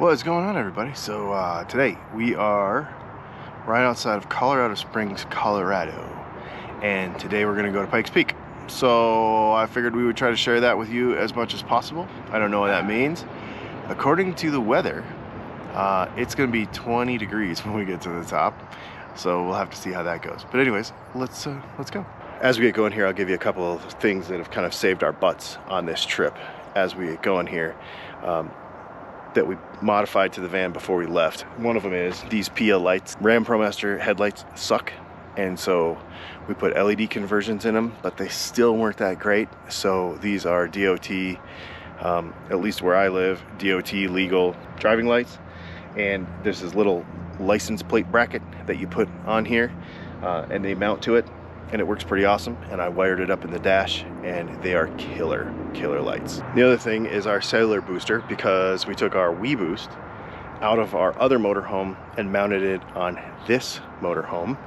What's going on, everybody? So today we are right outside of Colorado Springs, Colorado, and today we're gonna go to Pikes Peak. So I figured we would try to share that with you as much as possible. I don't know what that means. According to the weather, it's gonna be 20 degrees when we get to the top, so we'll have to see how that goes. But anyways, let's go. As we get going here, I'll give you a couple of things that have kind of saved our butts on this trip as we get going here. That we modified to the van before we left. One of them is these PL lights. Ram ProMaster headlights suck, and so we put LED conversions in them, but they still weren't that great. So these are DOT, at least where I live, DOT legal driving lights. And there's this little license plate bracket that you put on here, and they mount to it, and it works pretty awesome. And I wired it up in the dash, and they are killer lights. The other thing is our cellular booster, because we took our Wii Boost out of our other motorhome and mounted it on this motorhome.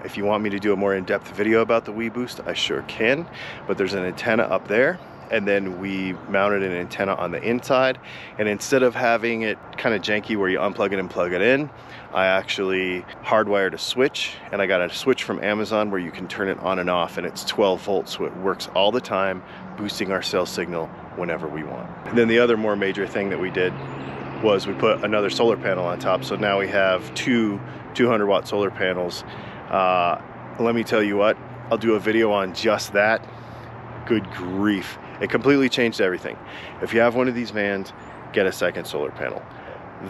If you want me to do a more in-depth video about the Wii Boost, I sure can, but there's an antenna up there, and then we mounted an antenna on the inside, and instead of having it kind of janky where you unplug it and plug it in, I actually hardwired a switch, and I got a switch from Amazon where you can turn it on and off, and it's 12 volts, so it works all the time, boosting our cell signal whenever we want. And then the other more major thing that we did was we put another solar panel on top, so now we have two 200-watt solar panels. Let me tell you what, I'll do a video on just that. Good grief. It completely changed everything. If you have one of these vans, get a second solar panel.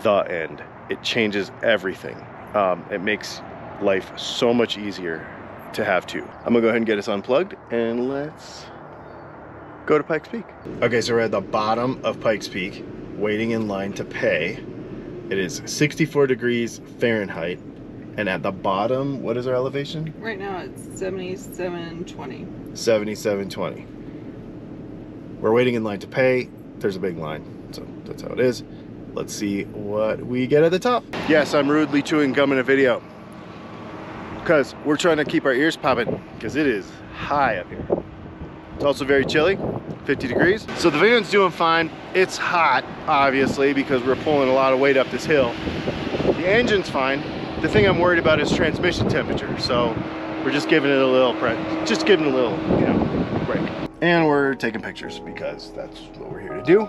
The end. It changes everything. It makes life so much easier to have two. I'm gonna go ahead and get us unplugged, and let's go to Pikes Peak. Okay, so we're at the bottom of Pikes Peak, waiting in line to pay. It is 64 degrees Fahrenheit, and at the bottom, what is our elevation? Right now it's 7720. 7720. We're waiting in line to pay. There's a big line, so that's how it is. Let's see what we get at the top. Yes, I'm rudely chewing gum in a video because we're trying to keep our ears popping because it is high up here. It's also very chilly, 50 degrees. So the van's doing fine. It's hot, obviously, because we're pulling a lot of weight up this hill. The engine's fine. The thing I'm worried about is transmission temperature. So we're just giving it a little break, you know, break. And we're taking pictures because that's what we're here to do.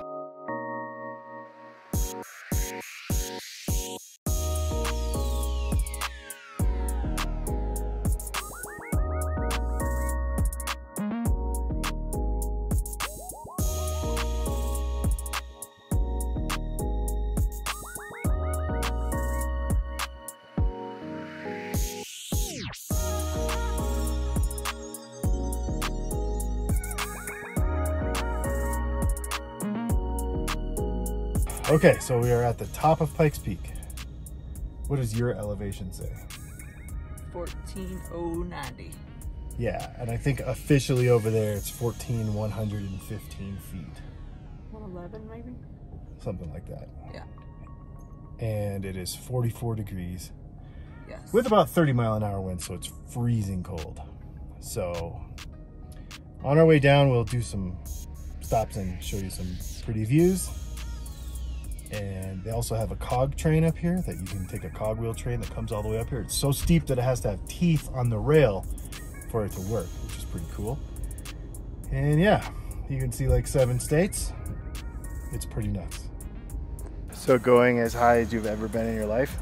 Okay, so we are at the top of Pikes Peak. What does your elevation say? 14,090. Yeah, and I think officially over there it's 14,115 feet. 111 maybe? Something like that. Yeah. And it is 44 degrees. Yes. With about 30-mile-an-hour winds, so it's freezing cold. So on our way down, we'll do some stops and show you some pretty views. And they also have a cog train up here that you can take, a cogwheel train that comes all the way up here. It's so steep that it has to have teeth on the rail for it to work, which is pretty cool. And yeah, you can see like 7 states. It's pretty nuts. So going as high as you've ever been in your life,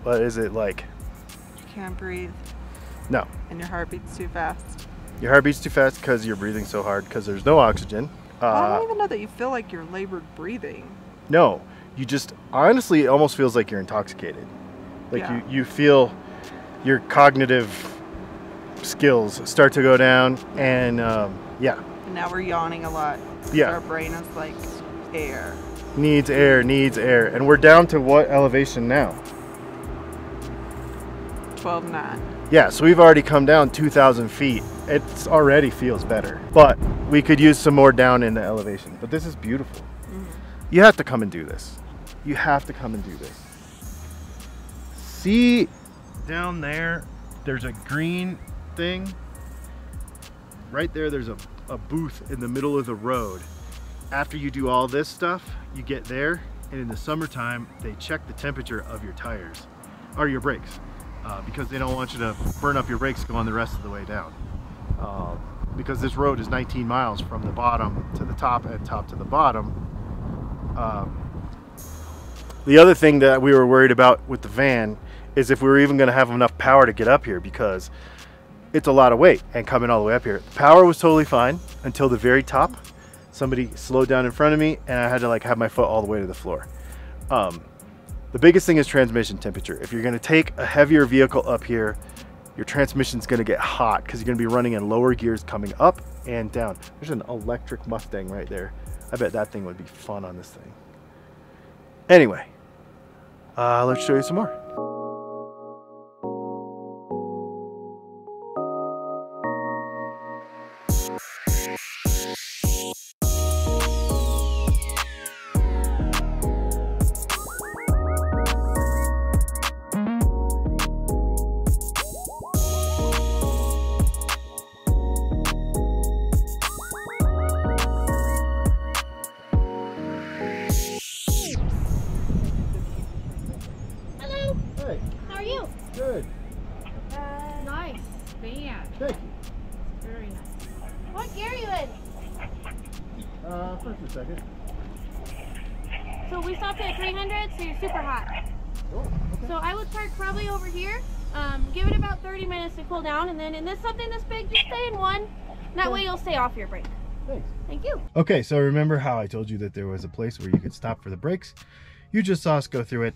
what is it like? You can't breathe. No. And your heart beats too fast. Your heart beats too fast because you're breathing so hard because there's no oxygen. I don't even know that you feel like you're labored breathing. No, you just, honestly, it almost feels like you're intoxicated. Like yeah. you feel your cognitive skills start to go down, and yeah. And now we're yawning a lot. Yeah. Our brain is like, air. Needs air, needs air. And we're down to what elevation now? 12,900. Yeah, so we've already come down 2,000 feet. It already feels better, but we could use some more down in the elevation. But this is beautiful. You have to come and do this. You have to come and do this. See down there, there's a green thing. Right there, there's a booth in the middle of the road. After you do all this stuff, you get there and in the summertime they check the temperature of your tires or your brakes because they don't want you to burn up your brakes going the rest of the way down. Because this road is 19 miles from the bottom to the top and top to the bottom. The other thing that we were worried about with the van is if we were even going to have enough power to get up here, because it's a lot of weight and coming all the way up here. The power was totally fine until the very top. Somebody slowed down in front of me and I had to like have my foot all the way to the floor. The biggest thing is transmission temperature. If you're going to take a heavier vehicle up here, your transmission's going to get hot because you're going to be running in lower gears coming up and down. There's an electric Mustang right there. I bet that thing would be fun on this thing. Anyway, let's show you some more. Good. Nice van. Thank you. Very nice. What gear are you in? First and second. So we stopped at 300, so you're super hot. Oh, okay. So I would park probably over here. Give it about 30 minutes to cool down, and then in this something this big, just stay in one. That way you'll stay off your brake. Thanks. Thank you. Okay, so remember how I told you that there was a place where you could stop for the brakes? You just saw us go through it.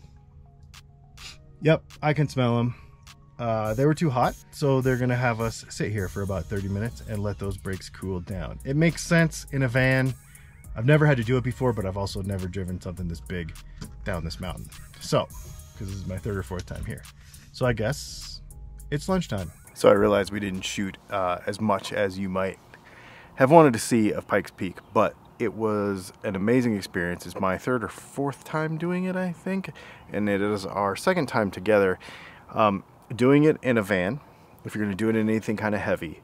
Yep, I can smell them. They were too hot, so they're gonna have us sit here for about 30 minutes and let those brakes cool down. It makes sense in a van. I've never had to do it before, but I've also never driven something this big down this mountain. So, because this is my third or fourth time here. So I guess it's lunchtime. So I realized we didn't shoot as much as you might have wanted to see of Pikes Peak, but it was an amazing experience. It's my third or fourth time doing it, I think, and it is our second time together. Doing it in a van, if you're going to do it in anything kind of heavy,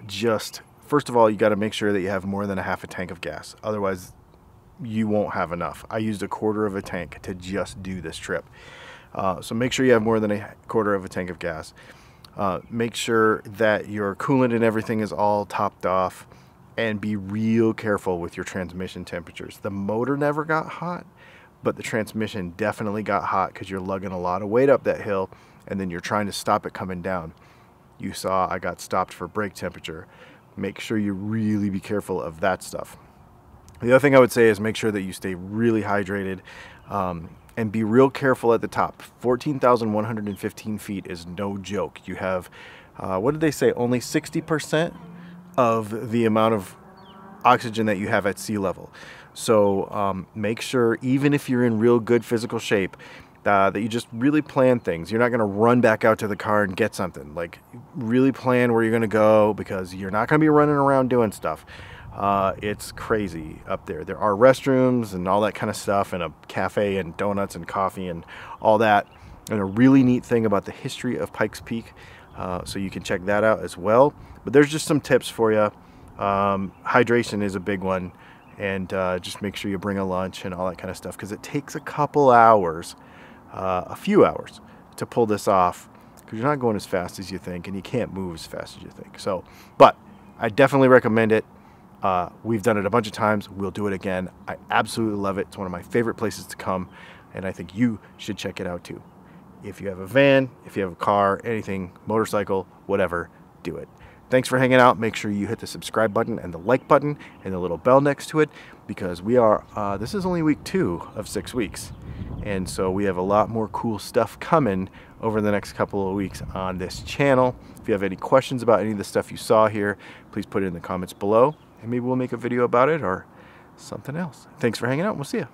just first of all, you got to make sure that you have more than a half a tank of gas. Otherwise, you won't have enough. I used a quarter of a tank to just do this trip. So make sure you have more than a quarter of a tank of gas. Make sure that your coolant and everything is all topped off, and be real careful with your transmission temperatures. The motor never got hot, but the transmission definitely got hot because you're lugging a lot of weight up that hill, and then you're trying to stop it coming down. You saw I got stopped for brake temperature. Make sure you really be careful of that stuff. The other thing I would say is make sure that you stay really hydrated, and be real careful at the top. 14,115 feet is no joke. You have, what did they say, only 60% of the amount of oxygen that you have at sea level. So make sure, even if you're in real good physical shape, that you just really plan things. You're not going to run back out to the car and get something. Like, really plan where you're going to go, because you're not going to be running around doing stuff. It's crazy up there. There are restrooms and all that kind of stuff, and a cafe and donuts and coffee and all that. And a really neat thing about the history of Pikes Peak, so you can check that out as well. But there's just some tips for you. Hydration is a big one, and just make sure you bring a lunch and all that kind of stuff, because it takes a couple hours, a few hours, to pull this off, because you're not going as fast as you think, and you can't move as fast as you think. So, but I definitely recommend it. We've done it a bunch of times. We'll do it again. I absolutely love it. It's one of my favorite places to come, and I think you should check it out too. If you have a van, if you have a car, anything, motorcycle, whatever, do it. Thanks for hanging out. Make sure you hit the subscribe button and the like button and the little bell next to it, because we are, this is only week 2 of 6 weeks. And so we have a lot more cool stuff coming over the next couple of weeks on this channel. If you have any questions about any of the stuff you saw here, please put it in the comments below, and maybe we'll make a video about it or something else. Thanks for hanging out. We'll see you.